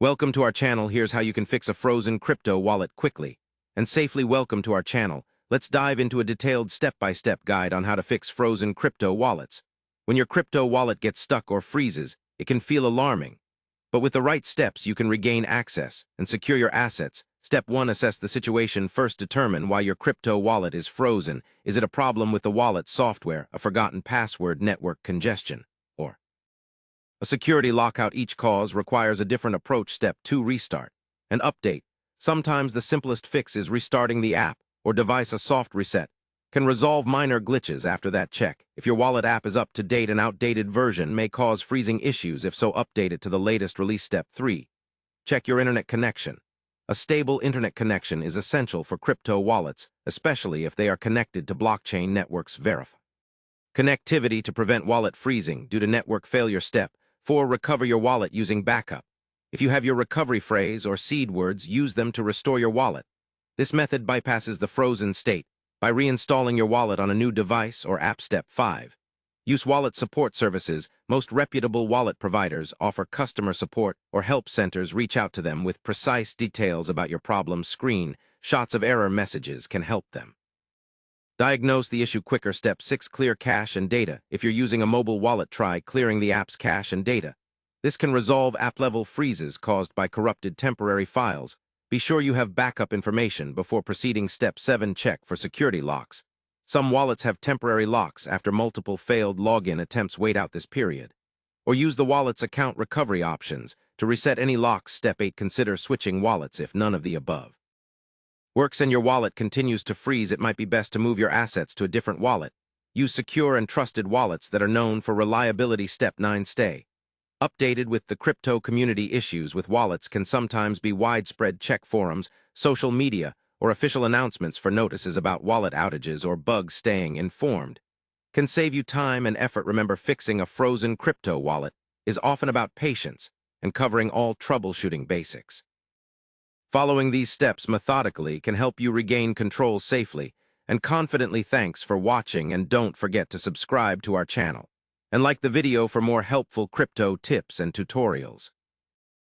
Welcome to our channel. Here's how you can fix a frozen crypto wallet quickly and safely. Welcome to our channel. Let's dive into a detailed step-by-step guide on how to fix frozen crypto wallets. When your crypto wallet gets stuck or freezes, it can feel alarming. But with the right steps, you can regain access and secure your assets. Step 1. Assess the situation. First, determine why your crypto wallet is frozen. Is it a problem with the wallet software, a forgotten password, network congestion, or a security lockout? Each cause requires a different approach. Step 2. Restart and update. Sometimes the simplest fix is restarting the app or device. A soft reset can resolve minor glitches. After that, check if your wallet app is up to date. An outdated version may cause freezing issues. If so, update it to the latest release. Step 3. Check your internet connection. A stable internet connection is essential for crypto wallets, especially if they are connected to blockchain networks. Verify connectivity to prevent wallet freezing due to network failure. Step 4. Recover your wallet using backup. If you have your recovery phrase or seed words, use them to restore your wallet. This method bypasses the frozen state by reinstalling your wallet on a new device or app. Step 5. Use wallet support services. Most reputable wallet providers offer customer support or help centers. Reach out to them with precise details about your problem. Screen shots of error messages can help them diagnose the issue quicker. Step 6. Clear cache and data. If you're using a mobile wallet, try clearing the app's cache and data. This can resolve app-level freezes caused by corrupted temporary files. Be sure you have backup information before proceeding. Step 7. Check for security locks. Some wallets have temporary locks after multiple failed login attempts. Wait out this period, or use the wallet's account recovery options to reset any locks. Step 8. Consider switching wallets if none of the above works and your wallet continues to freeze. It might be best to move your assets to a different wallet. Use secure and trusted wallets that are known for reliability. Step 9. Stay updated with the crypto community. Issues with wallets can sometimes be widespread. Check forums, social media, or official announcements for notices about wallet outages or bugs. Staying informed can save you time and effort. Remember, fixing a frozen crypto wallet is often about patience and covering all troubleshooting basics. Following these steps methodically can help you regain control safely and confidently. Thanks for watching, and don't forget to subscribe to our channel and like the video for more helpful crypto tips and tutorials.